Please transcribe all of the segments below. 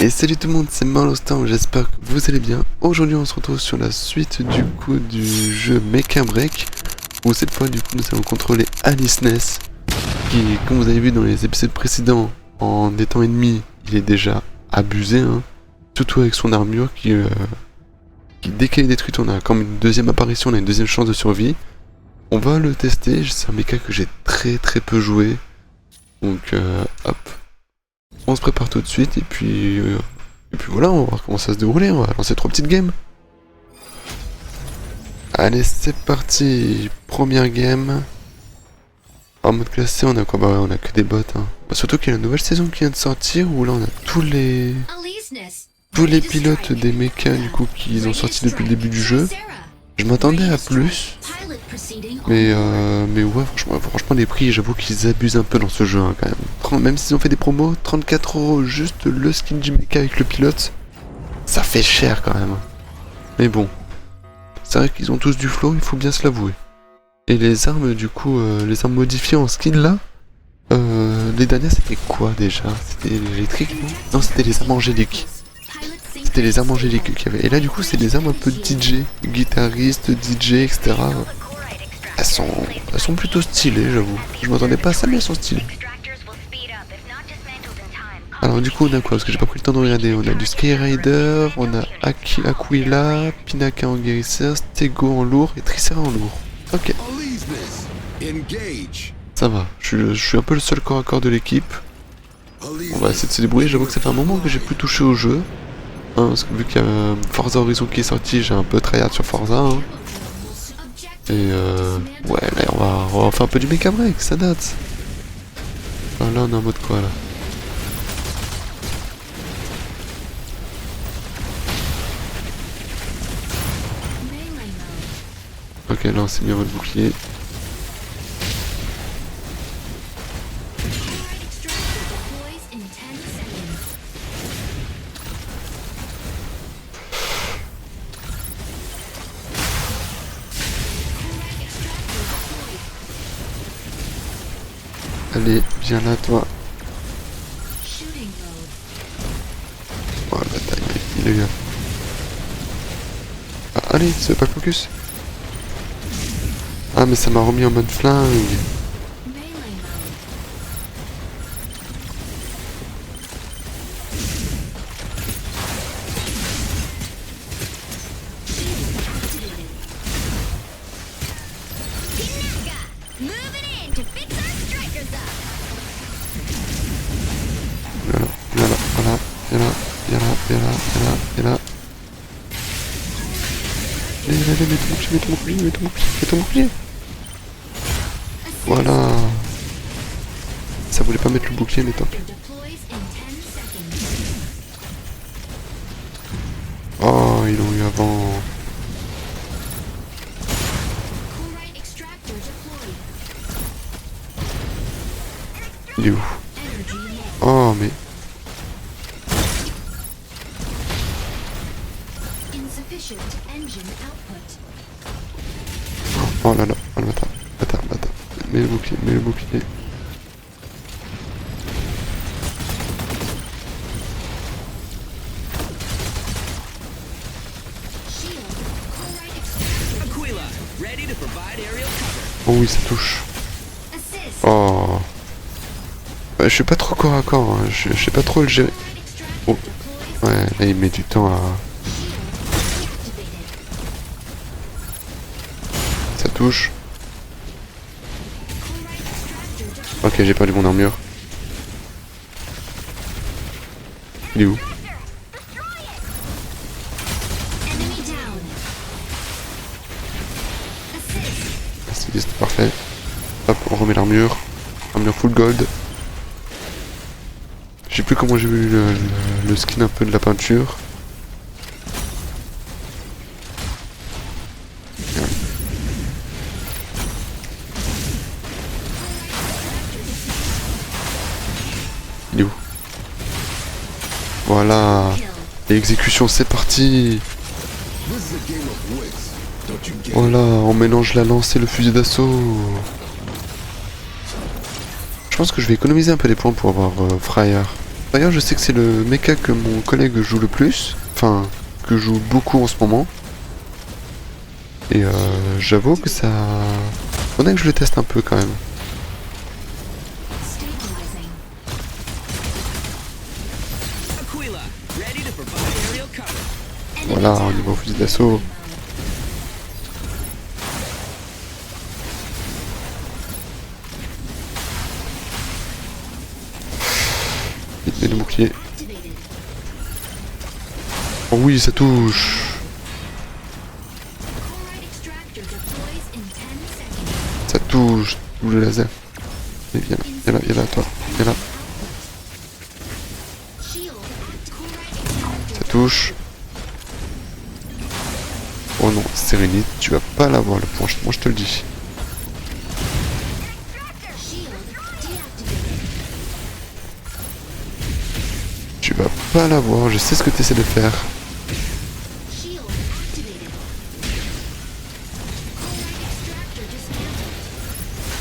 Et salut tout le monde, c'est Marlostar, j'espère que vous allez bien. Aujourd'hui on se retrouve sur la suite du coup du jeu Mecha Break, où cette fois du coup nous allons contrôler Alice Ness, qui comme vous avez vu dans les épisodes précédents, en étant ennemi, il est déjà abusé, hein. Surtout avec son armure qui dès qu'elle est détruite on a comme une deuxième apparition, on a une deuxième chance de survie. On va le tester, c'est un mecha que j'ai très peu joué, donc hop. On se prépare tout de suite et puis voilà, on va voir comment ça va se dérouler, on va lancer 3 petites games. Allez, c'est parti, première game. En mode classé, on a quoi? Bah ouais, on a que des bots, hein. Bah, surtout qu'il y a une nouvelle saison qui vient de sortir où là on a tous les pilotes des mechas du coup qu'ils ont sorti depuis le début du jeu. Je m'attendais à plus, mais ouais, franchement les prix, j'avoue qu'ils abusent un peu dans ce jeu, hein, quand même. Même s'ils ont fait des promos, 34€ juste le skin du mecha avec le pilote, ça fait cher quand même. Mais bon, c'est vrai qu'ils ont tous du flow, il faut bien se l'avouer. Et les armes du coup, les armes modifiées en skin là, les dernières c'était quoi déjà? C'était l'électrique, non? Non, c'était les armes angéliques. C'était les armes angéliques qu'il y avait. Et là du coup c'est des armes un peu DJ, guitariste, DJ, etc. Elles sont plutôt stylées, j'avoue. Je m'attendais pas à ça, mais elles sont stylées. Alors du coup on a quoi? Parce que j'ai pas pris le temps de regarder. On a du Skyrider, on a Aquila, Pinaka en guérisseur, Stego en lourd et Tricera en lourd. Ok. Ça va, je suis un peu le seul corps à corps de l'équipe. On va essayer de se débrouiller, j'avoue que ça fait un moment que j'ai plus touché au jeu. Hein, parce que vu qu'il y a Forza Horizon qui est sorti, j'ai un peu tryhard sur Forza. Hein. Et ouais, là on va faire un peu du Mecha Break, ça date. Alors là on est en mode quoi là? Ok, là on s'est mis en mode bouclier. Allez, viens là toi. Oh la taille, il est bien. Ah, allez, c'est pas le focus. Ah mais ça m'a remis en mode flingue. Voilà, viens là. Allez, mets ton bouclier. Voilà. Ça voulait pas mettre le bouclier, mais tant pis. Oh, ils l'ont eu avant. Il est où? Oh, mais... Oh là là, oh le bâtard. Mets le bouclier. Oh oui, ça touche. Oh. Bah, je suis pas trop corps à corps, hein. Je sais pas trop le gérer. Oh. Ouais, là il met du temps à... Ça touche. Ok, j'ai perdu mon armure. Il est où? C'est parfait. Hop, on remet l'armure. Armure full gold. Je sais plus comment j'ai vu le skin un peu de la peinture. Il est où? Voilà. Et exécution, c'est parti. Voilà, on mélange la lance et le fusil d'assaut. Je pense que je vais économiser un peu les points pour avoir Fryer. D'ailleurs, je sais que c'est le mecha que mon collègue joue le plus. Enfin, que joue beaucoup en ce moment. Et j'avoue que ça... faudrait que je le teste un peu quand même. Voilà, au niveau fusil d'assaut. Il met le bouclier. Oh oui, ça touche. Ça touche. Le laser. Viens là, toi. Viens là. Ça touche. Oh non, Sérénite, tu vas pas l'avoir le point, moi je te le dis. Tu vas pas l'avoir, je sais ce que tu essaies de faire.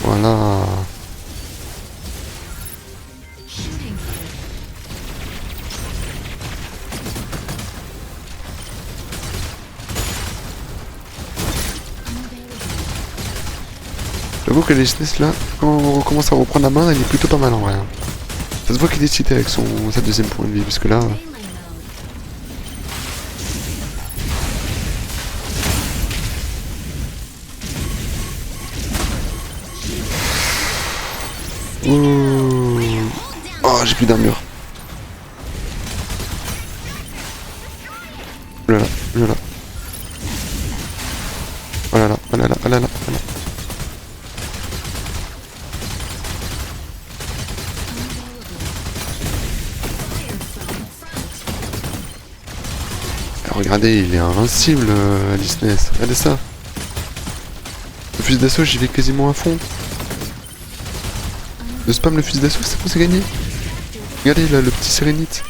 Voilà. J'avoue que les SNES là, quand on recommence à reprendre la main, il est plutôt pas mal en vrai. Ça se voit qu'il est cheaté avec sa deuxième point de vie, parce que là... Ouh. Oh, j'ai plus d'armure. Oh là là, oh là là. Oh là là, oh là là, oh là là, oh là là. Regardez, il est invincible, Disney. Regardez ça. Le fusil d'assaut, j'y vais quasiment à fond. Le spam le fusil d'assaut, c'est bon, c'est gagné. Regardez là, le petit Sérénite.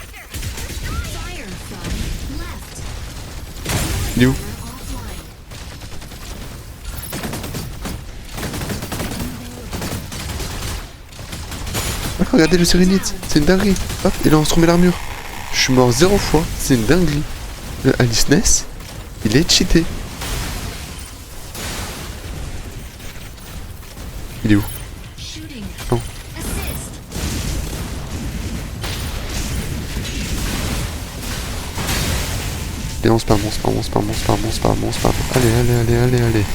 Il est où? Ah, regardez le Sérénite, c'est une dinguerie. Hop, il a transformé l'armure. Je suis mort 0 fois, c'est une dinguerie. Le Alice Ness, il est cheaté. Il est où? Non. Et on spam. Allez.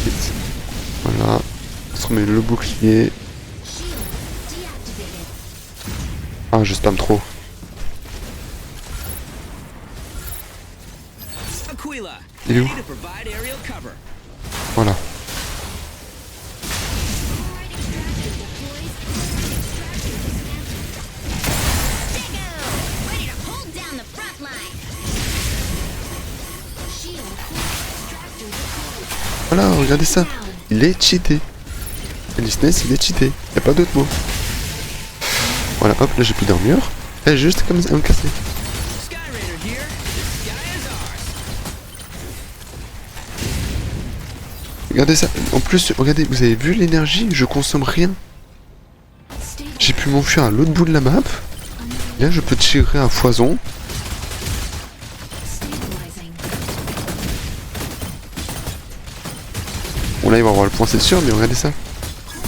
Vite. Voilà. On se remet le bouclier. Ah, je spam trop. Il est où? Voilà. Voilà, regardez ça. Il est cheaté. Alice Ness, il est cheaté. Y a pas d'autre mot. Voilà, hop, là j'ai plus d'armure. Elle juste comme ça, me casser. Regardez ça. En plus, regardez, vous avez vu l'énergie? Je consomme rien. J'ai pu m'enfuir à l'autre bout de la map. Là, je peux tirer à foison. Bon, là, il va avoir le point, c'est sûr, mais regardez ça.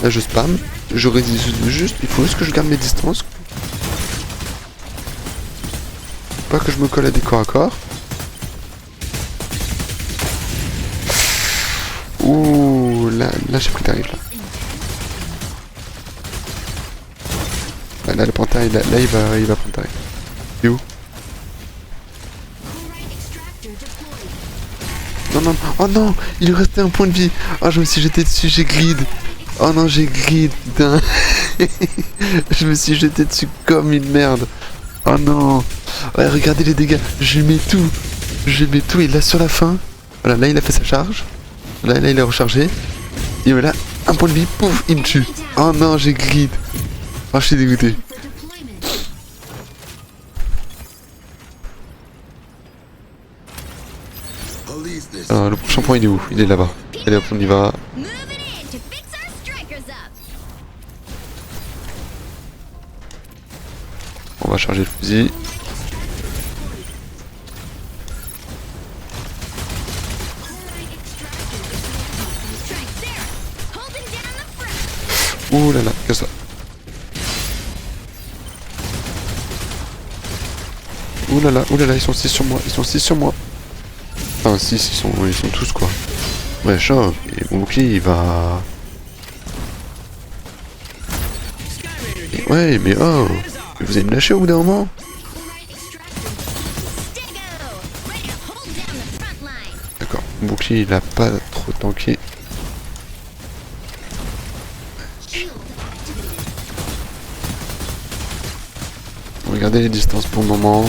Là, je spam. Je résiste juste. Il faut juste que je garde mes distances. Pas que je me colle à des corps à corps. Ouh, là j'ai pris tarif, là. Là, le pantail, là, il va prendre tarif. Il est où? Non, oh non, il lui restait un point de vie. Oh, je me suis jeté dessus, j'ai glide. Oh non, j'ai glide, putain. Je me suis jeté dessus comme une merde. Oh non. Ouais, regardez les dégâts, je mets tout. Et là, sur la fin, voilà, là, il a fait sa charge. Là, il est rechargé. Et voilà, un point de vie, pouf, il me tue. Oh non, j'ai glide. Oh, je suis dégoûté. Alors, le prochain point, il est où? Il est là-bas. Allez hop, on y va. On va charger le fusil. Ouh là là, que ça. Ouh là là, ils sont 6 sur moi, ils sont 6 sur moi. Enfin 6, ils sont tous quoi. Ouais, chaud, et mon bouclier il va... Ouais, mais oh, vous allez me lâcher au bout d'un moment. D'accord, mon bouclier il a pas trop tanké. Regardez les distances pour le moment.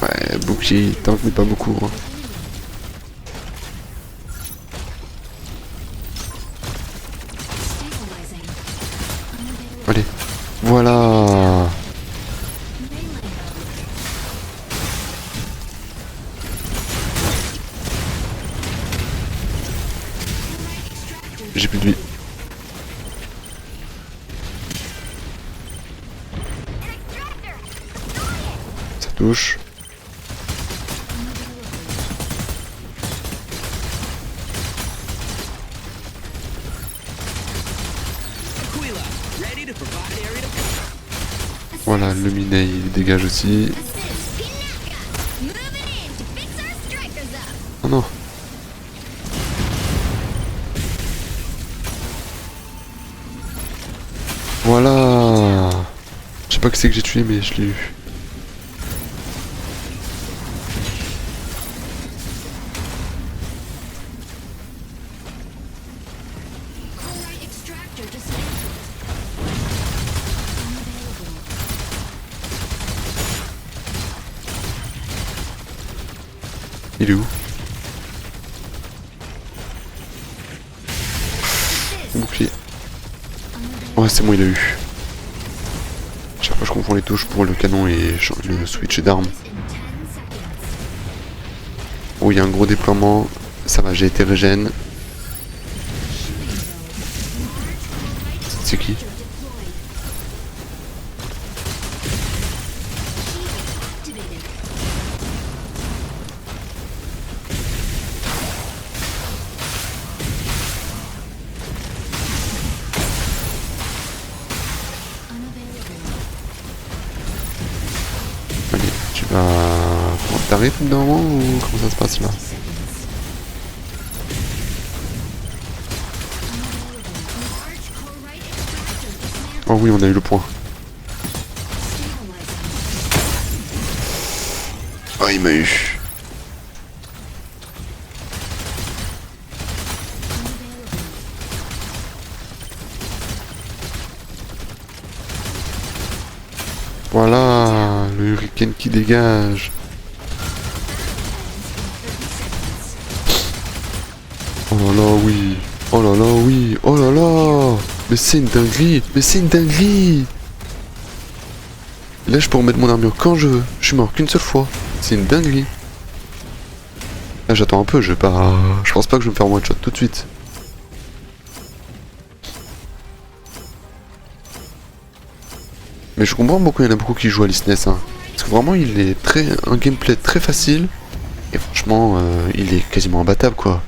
Ouais, bouclier il tank mais pas beaucoup. Hein. Allez, voilà. J'ai plus de vie. Ça touche. Voilà, le minet il dégage aussi. Oh non. Voilà. Je sais pas que c'est que j'ai tué mais je l'ai eu. Il est où? Bouclier. Ouais, c'est bon, il a eu. Chaque fois je confonds les touches pour le canon et le switch d'armes. Oh, il y a un gros déploiement. Ça va, j'ai été régène. C'est qui? Allez, tu vas prendre ta rythme normalement ou comment ça se passe là? Oh oui, on a eu le point. Oh, il m'a eu. Voilà, le hurricane qui dégage. Oh là là, oui. Oh là là, oui. Oh là là. Mais c'est une dinguerie. Mais c'est une dinguerie. Là, je peux remettre mon armure quand je veux. Je suis mort qu'une seule fois. C'est une dinguerie. Là, j'attends un peu. Je vais pas... Je pense pas que je vais me faire one shot tout de suite. Mais je comprends pourquoi il y en a beaucoup qui jouent à l'ISNES. Hein. Parce que vraiment, il est un gameplay très facile. Et franchement, il est quasiment imbattable, quoi.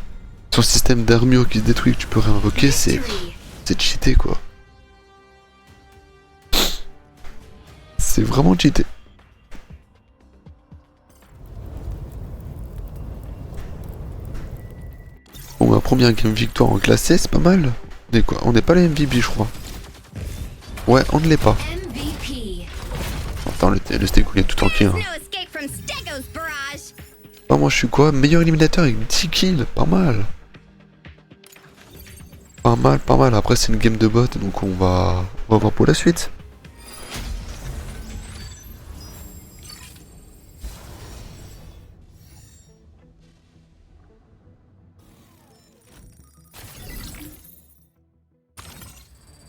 Son système d'armure qui se détruit, que tu peux réinvoquer, c'est cheaté, quoi. C'est vraiment cheaté. Bon, ma première game victoire en classé, c'est pas mal. On est quoi? On n'est pas les MVP, je crois. Ouais, on ne l'est pas. Attends, le steak il est tout tranquille. Hein. Oh, moi je suis quoi? Meilleur éliminateur avec 10 kills, pas mal. Pas mal, pas mal. Après c'est une game de bot, donc on va voir pour la suite.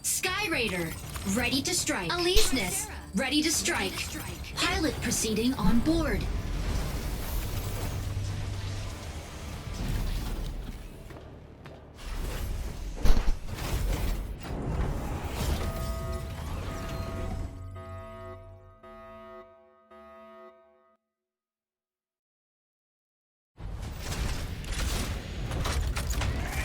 Skyraider, ready to strike. Aleseness, ready to strike. Pilot proceeding on board.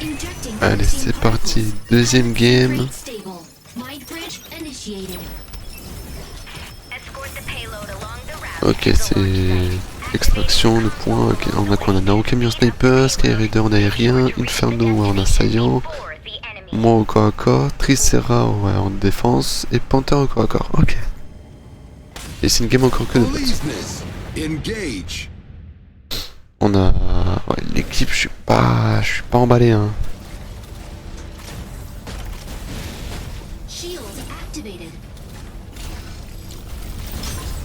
Injecting Allez, boosting c'est parti. particles. Deuxième game. Upgrade stable. Mind bridge initiated. Escort the payload along the route. Ok, c'est extraction, le point. Ok, on a quoi? On a Narocamion Sniper, Skyraider en aérien, Inferno en assaillant, For the enemy. moi au corps à corps, Tricera ouais, en défense et Panther au corps à corps. Ok. Et c'est une game encore que de bots. Policeness, engage. On a ouais, l'équipe, je suis pas emballé hein. Shield activated.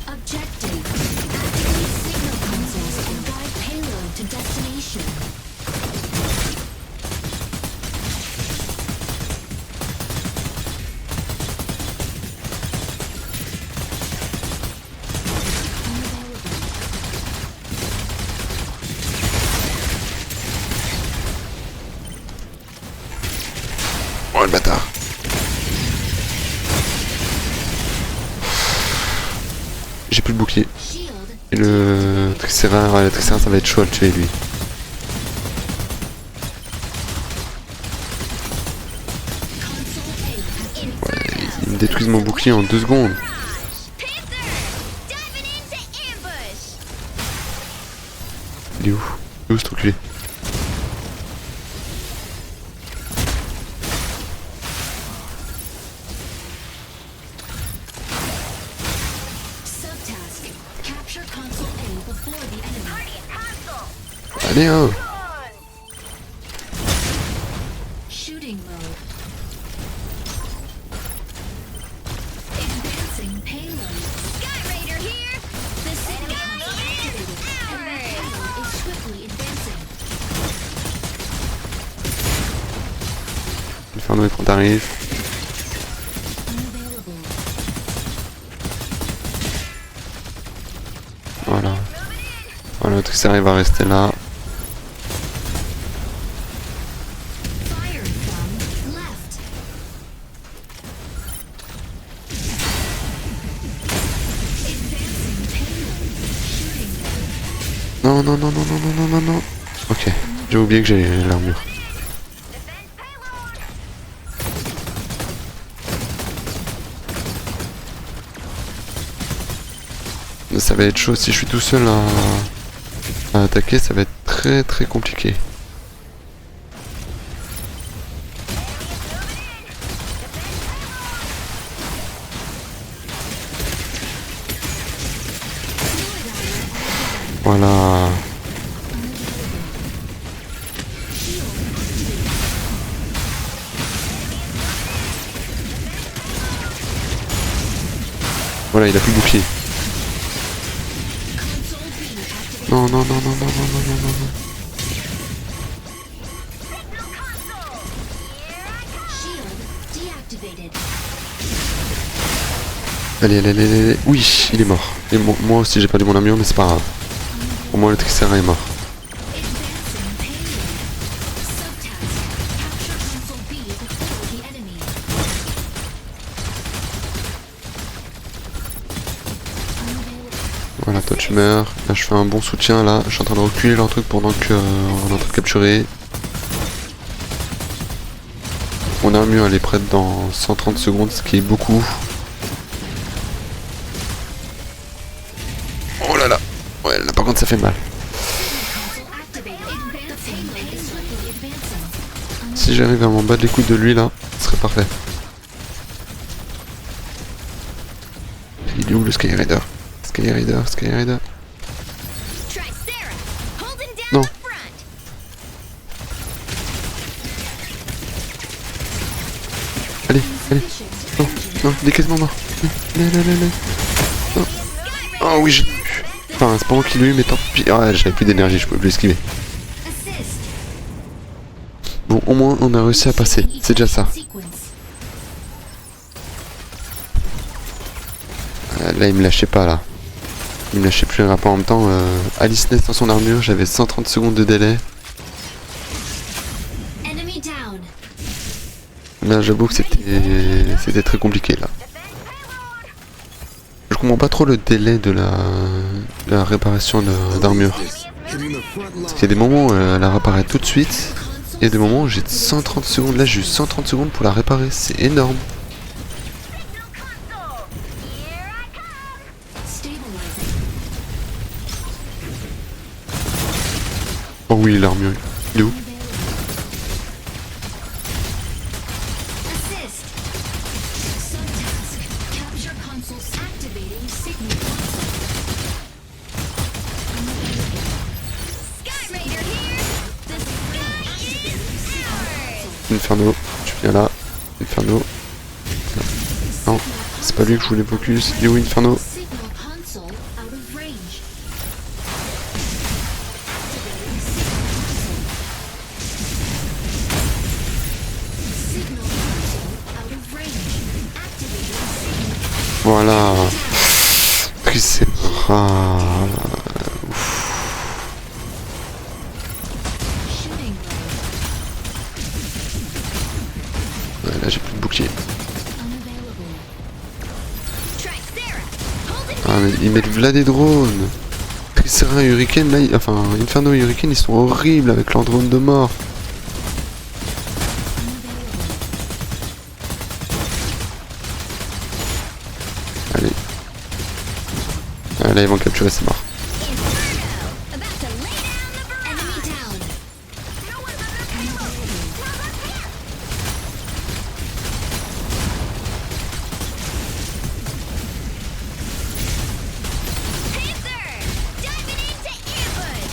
Objective. Activate signal consoles and guide payload to destination. Oh le bâtard. J'ai plus de bouclier. Shield. Et le Tricera, ouais, le Tricera ça va être chaud à le tuer lui. Console A has been Ouais, il me détruise mon bouclier en 2 secondes. Panther! Diving into ambush! Il est où? Il est où ce truc-là? subtask. Capture console A before the enemy. Party at console! Allez hein. Shooting mode. Advancing payload. Sky Raider here! The signal Sky console is activated, and that payload is swiftly advancing. Inferno est prêt arrive. Unavailable. Voilà. Voilà, le Tricera il va rester là. Fire from left. Advancing payload. Shooting mode. Non, non, non, non, non, non, non, non, non. Ok, j'ai oublié que j'ai l'armure. Defense payload! Ça va être chaud si je suis tout seul à attaquer, ça va être très très compliqué. Voilà. Voilà, il a plus de bouclier. Console B activated. Non, non, non, non, non, non, non, non, non, non. Shield deactivated. Allez, allez, allez, allez. Oui, il est mort. Et moi aussi j'ai perdu mon armure, mais c'est pas grave. Au moins le Tricera est mort. Advancing payload. Subtask. Capture console B before the enemy. Unavailable. Voilà, toi tu meurs. Là je fais un bon soutien là. Je suis en train de reculer leur truc pendant que on est en train de capturer. Mon armure elle est prête dans 130 secondes, ce qui est beaucoup. Oh là là. Ouais là par contre ça fait mal. Console activated. The payload is swiftly advancing. Si j'arrive à m'en battre les couilles de lui là, ce serait parfait. Il est où le Skyraider? Skyraider, Skyraider. Tricera! Holding down Non. the front! Allez, allez. Insufficient Non, energy. non, il est quasiment mort. Non, non, non, non. Non. Oh oui, je l'ai eu. Enfin, c'est pas moi qui l'ai eu, mais tant pis. Ah, j'avais plus d'énergie, je pouvais plus esquiver. Assist. Bon, au moins, on a réussi à passer. C'est déjà ça. Sequence. Là, il me lâchait pas, là. Il me lâchait plus un rapport en même temps. Alice Ness dans son armure, j'avais 130 secondes de délai. Enemy down. Là, j'avoue que c'était très compliqué, là. Je comprends pas trop le délai de la réparation d'armure. Hitting the front line. Parce qu'il y a des moments où elle apparaît tout de suite, il y a des moments où j'ai 130 secondes. Là, j'ai eu 130 secondes pour la réparer. C'est énorme. Here I come. Stabilizing. Oh oui, l'armure. Il est où? Assist. Subtask. Capture consoles activating signal Sky Raider here. The sky is ours. Inferno, tu viens là. Inferno. Non, c'est pas lui que je voulais focus. Il est où Inferno? signal console out of range. Signal console out of range. Activating signal. Voilà. Prise ses bras. Shooting ray. Ouais, là, j'ai plus de bouclier. Unavailable. Tricera. Holding Ah, mais ils mettent là des drones. Tricera et Hurricane, là, enfin, Inferno et Hurricane, ils sont horribles avec leurs drones de mort. Allez. Ah, là, ils vont capturer, c'est mort. Inferno. About to lay down the barrage. Enemy down. No one's on the payload. Now let's hit. Panther. Diving into ambush.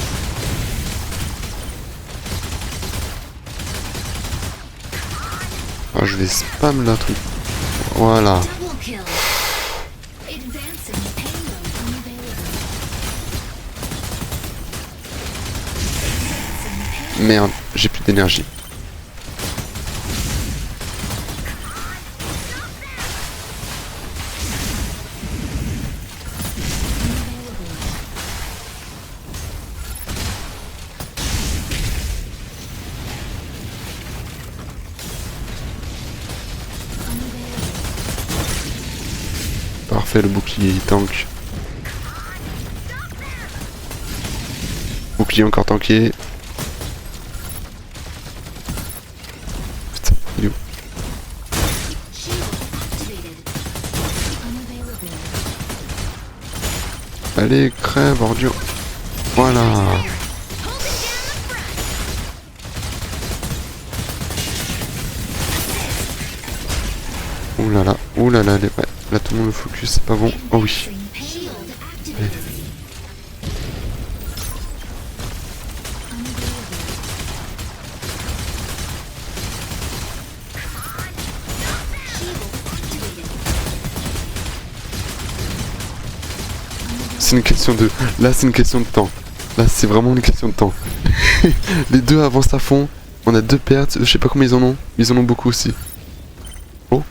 Ah, je vais spam là, truc. Voilà. Double kill. Advancing payload unavailable. Merde, j'ai plus d'énergie. Parfait, le bouclier il tank. Bouclier encore tanké. Putain, il est où? Shield activated. Unavailable. Allez, crève, ordure. Voilà. Holding down the front. Ouh là là, ouais. Là tout le monde me focus, c'est pas bon. Oh oui. Shield activated. C'est une question de... Là c'est une question de temps. Là c'est vraiment une question de temps. Les deux avancent à fond. On a deux pertes. Je sais pas combien ils en ont. Ils en ont beaucoup aussi. Oh.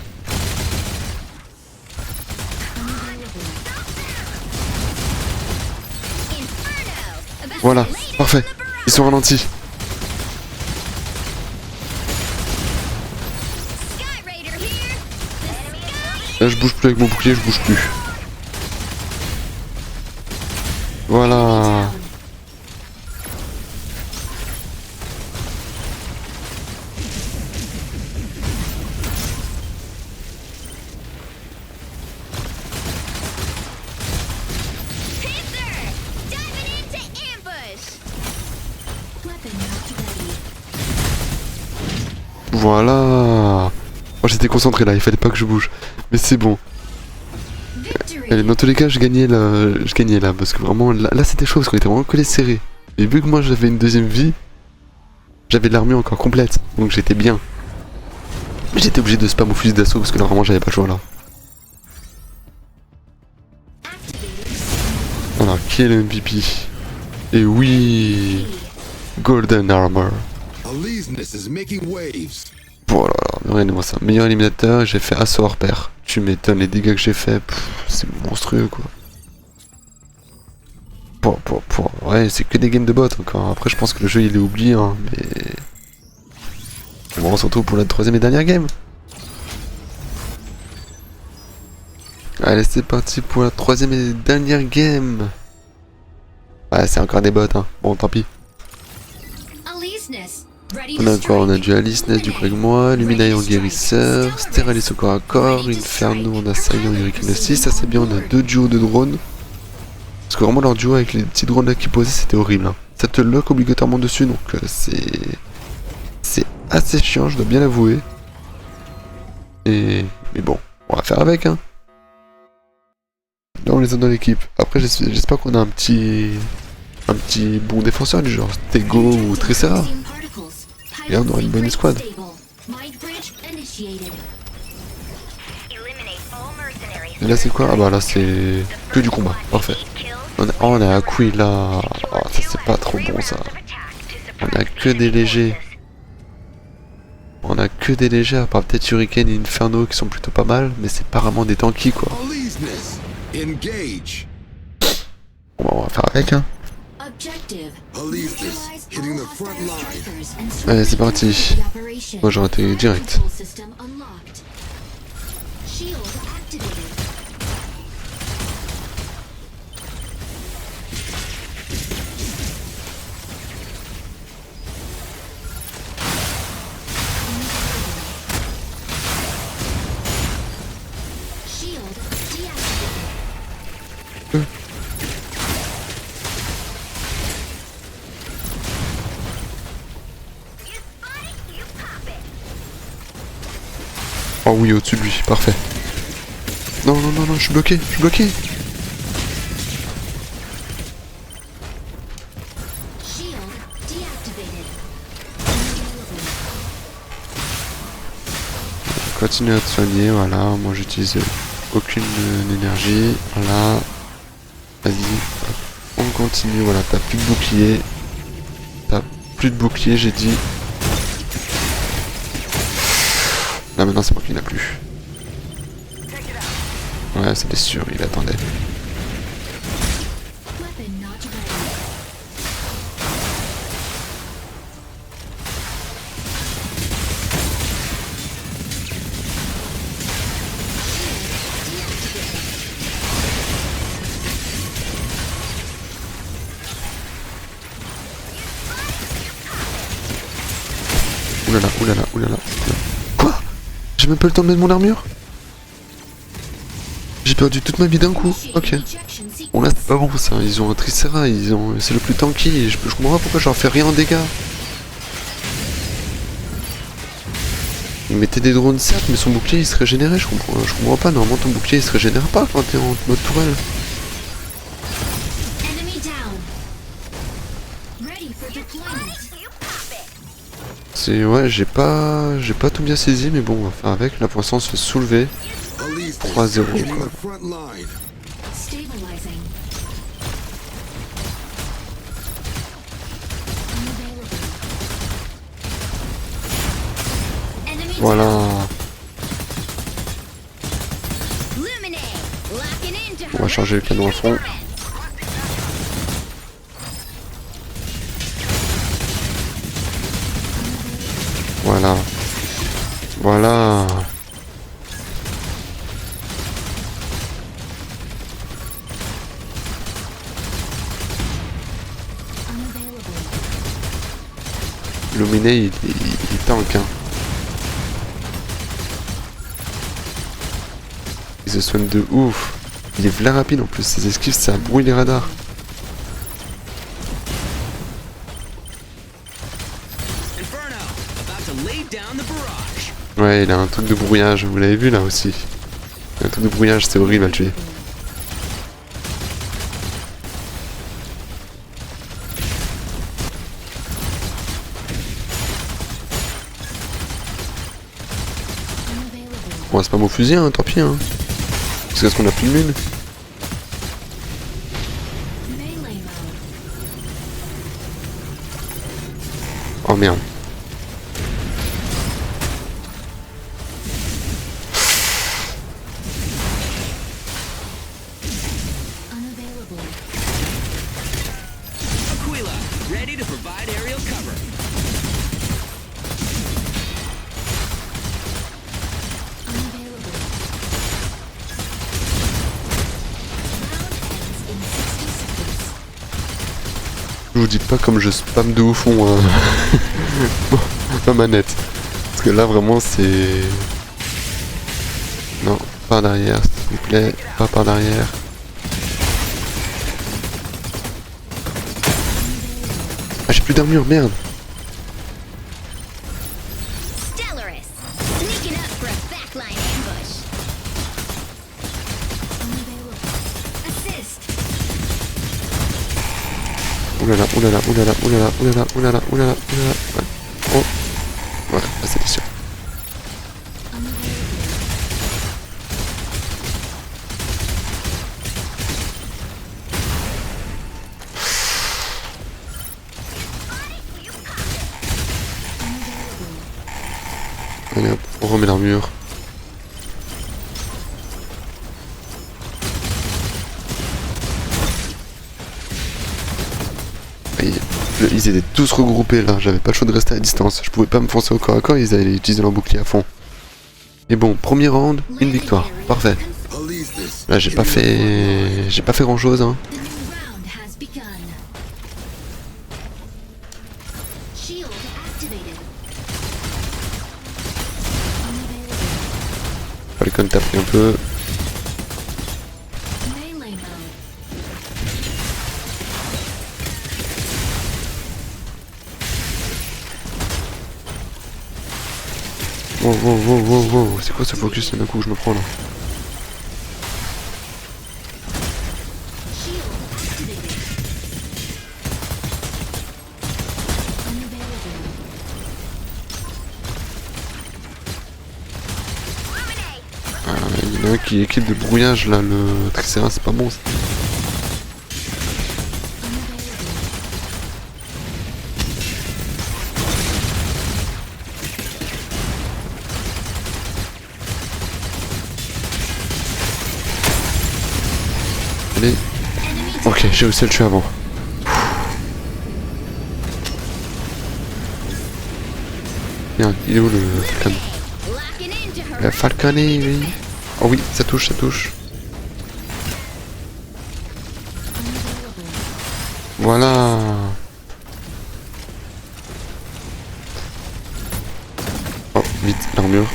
Inferno. About Voilà. to lay down Parfait. the barrage. Ils sont ralentis. Sky Raider here. The sky Là je bouge plus avec mon bouclier, je bouge plus. Voilà. Panther. Diving into ambush. Weapon not ready. Voilà. Moi j'étais concentré là, il fallait pas que je bouge. Mais c'est bon. Victory. Allez, dans tous les cas, je gagnais là, parce que vraiment, là c'était chaud, parce qu'on était vraiment collés serrés. Et vu que moi j'avais une deuxième vie, j'avais de l'armure encore complète, donc j'étais bien. Mais j'étais obligé de spam au fusil d'assaut, parce que là vraiment j'avais pas le choix là. Alors, qui est le MVP? Et oui, Golden Armor. Aleseness is making waves. Voilà, regardez-moi ça. Meilleur éliminateur, j'ai fait assaut hors pair. Tu m'étonnes, les dégâts que j'ai fait, c'est monstrueux quoi. Ouais, c'est que des games de bot encore. Après, je pense que le jeu il est oublié, hein, mais. Bon, on se retrouve pour la troisième et dernière game. Allez, c'est parti pour la troisième et dernière game. Ouais, c'est encore des bots, hein. Bon, tant pis. Aleseness. Ready On to a quoi? On a strike. du Alice Ness du coup avec moi, Luminae en guérisseur, Steralis au corps à corps, Inferno en assaillant, Hurricane aussi. Ça c'est bien, on a 2 duos de drones. Parce que vraiment leur duo avec les petits drones là qui posaient c'était horrible. Hein. Ça te lock obligatoirement dessus donc c'est assez chiant, je dois bien l'avouer. Mais bon, on va faire avec hein. Là on les a dans l'équipe. Après j'espère qu'on a un petit bon défenseur du genre Stego ou Tricera. Et là, on aura une bonne escouade. Et là c'est quoi? Ah bah là c'est que du combat, parfait. On a Aquila. Oh, ça c'est pas trop bon ça. On a que des légers. On a que des légers, à part peut-être Hurricane et Inferno qui sont plutôt pas mal, mais c'est pas vraiment des tanky quoi. Police Ness, engage. Bon bah on va faire avec hein. Police Ness, hitting the front line. Allez c'est parti. Moi j'aurais été direct. Oh oui, au-dessus de lui, parfait. Non, non, non, non, je suis bloqué, je suis bloqué. Continue à te soigner, voilà, moi j'utilise aucune énergie, voilà. Vas-y, on continue, voilà, t'as plus de bouclier. T'as plus de bouclier, j'ai dit. Là maintenant c'est moi qui n'ai plus. Ouais, c'était sûr, il attendait. Oulala, oulala, oulala. Quoi? J'ai même pas le temps de mettre mon armure? J'ai perdu toute ma vie d'un coup. Ok. Bon là c'est pas bon ça, ils ont un Tricera, c'est le plus tanky, et je comprends pas pourquoi je leur fais rien en dégâts. Il mettait des drones certes, mais son bouclier il se régénérait, je comprends pas, normalement ton bouclier il se régénère pas quand t'es en mode tourelle. C'est ouais, j'ai pas tout bien saisi, mais bon, on va faire avec. Là pour l'instant on se fait soulever. 3-0 quoi. Voilà. On va charger le canon à fond. Voilà. Voilà. Luminae, il tank hein. Il se soigne de ouf. Il est v'là rapide en plus, ses esquives ça brouille les radars. Ouais, il a un truc de brouillage, vous l'avez vu là aussi. Un truc de brouillage, c'est horrible à le tuer. Bon, c'est pas mon fusil, hein, tant pis. Hein. Parce qu'on a plus de mine. Oh merde. Aquila, ready to provide aerial cover. Je vous dis pas comme je spam de ouf ma manette. Parce que là vraiment c'est... Non, par derrière s'il vous plaît, pas par derrière. Ah j'ai plus d'armure, merde. Stellaris, sneaking up for a backline ambush. Assist. Oulala, oulala, oulala, oulala, oulala, oulala, oulala, oulala. Ouais. Oh, voilà, là, c'était sûr. Allez hop, on remet l'armure. Ils étaient tous regroupés là, j'avais pas le choix de rester à distance. Je pouvais pas me foncer au corps à corps, ils allaient utiliser leur bouclier à fond. Et bon, premier round, une victoire, parfait. Police this. Là j'ai pas fait grand chose hein. The new round has begun. Shield activated. Fallait quand même taper un peu. Melee mode. Wow, wow, wow, wow, wow, c'est quoi ce focus d'un coup que je me prends là? Shield activated. Unavailable. Ah, il y en a un qui équipe de brouillage là, le Tricera, c'est pas bon ça. Allez. Ok, j'ai réussi à le tuer avant. Merde, il est où le Falcon? Locking into her. Le Falconé, oui. Oh oui, ça touche, ça touche. Voilà. Oh, vite, l'armure.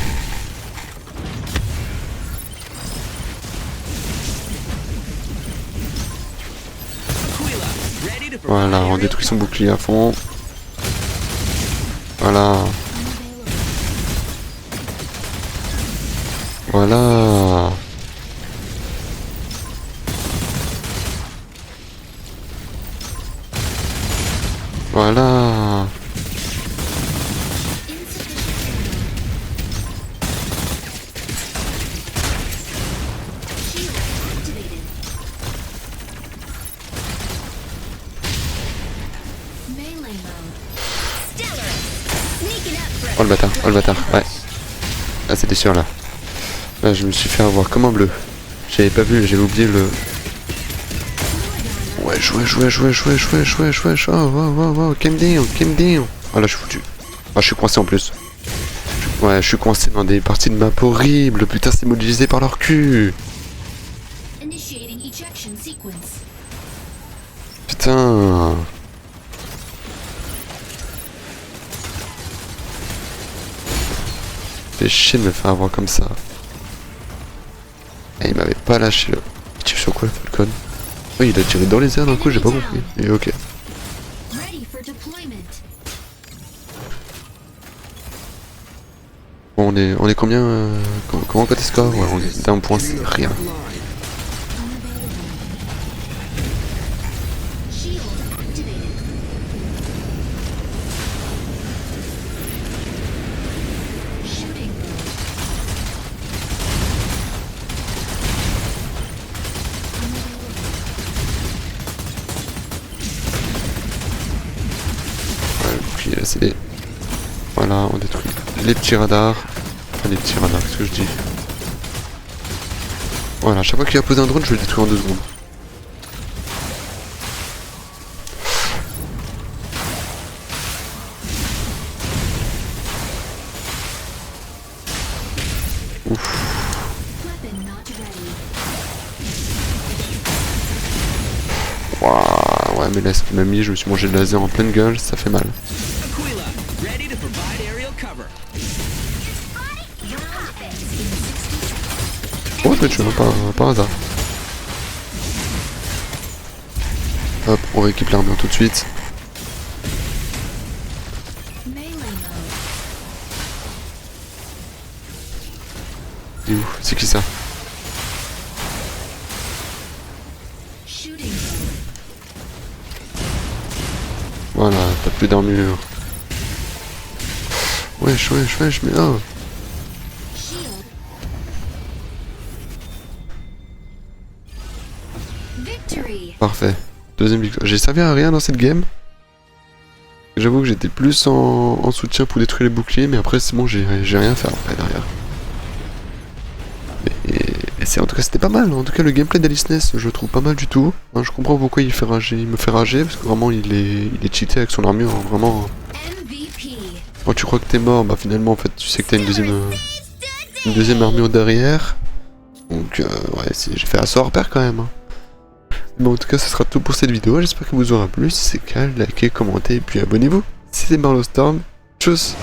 Voilà, on détruit son bouclier à fond. Voilà. Voilà. Voilà. Shield activated. Melee mode. Stellaris, sneaking up for a Oh le bâtard, oh le bâtard, ouais. Ah c'était sûr là. Là je me suis fait avoir comme un bleu. J'avais pas vu, j'avais oublié le... Ouais, ouais, wow, calm down. Ah là je suis foutu. Ah je suis coincé en plus. Ouais, je suis coincé dans des parties de map horribles. Putain, c'est modélisé par leur cul. Initiating ejection sequence. Putain. Fait chier de me faire avoir comme ça. Et il m'avait pas lâché là. Il tire sur quoi le Falcon? Oui, il a tiré dans les airs d'un coup, j'ai pas compris. Et ok. Ready for deployment. Bon, on est combien comment côté score? Ouais, on est d'un point, c'est rien. Shield activated. Shooting mode. Ouais, le bouclier là, c'est des... Voilà, on détruit les petits radars. Enfin, les petits radars, qu'est-ce que je dis? Voilà, à chaque fois qu'il va poser un drone, je le détruis en 2 secondes. Weapon not ready. Waouh. ouais, mais là, ce qu'il m'a mis, je me suis mangé le laser en pleine gueule, ça fait mal. Aquila, ready to provide aerial cover. Oh, je tué, par hasard. Hop, on rééquipe l'armure tout de suite. Melee mode. Il est où? C'est qui ça? Shooting mode. Voilà, t'as plus d'armure. Wesh, mais oh! Shield. Victory. Parfait. Deuxième victoire. J'ai servi à rien dans cette game. J'avoue que j'étais plus en soutien pour détruire les boucliers, mais après c'est bon, j'ai rien à faire après derrière. Et c'est en tout cas c'était pas mal. En tout cas le gameplay d'Alice Ness, je le trouve pas mal du tout. Hein, je comprends pourquoi il me fait rager, parce que vraiment il est cheaté avec son armure, hein, vraiment. MVP. Quand tu crois que t'es mort, bah finalement en fait tu sais que t'as une deuxième armure derrière. Donc ouais, j'ai fait un sort repère quand même. Hein. Bon, en tout cas, ce sera tout pour cette vidéo. J'espère que vous aura plu. Si c'est le cas, likez, commentez et puis abonnez-vous. C'était Marlow Storm. Tchuss!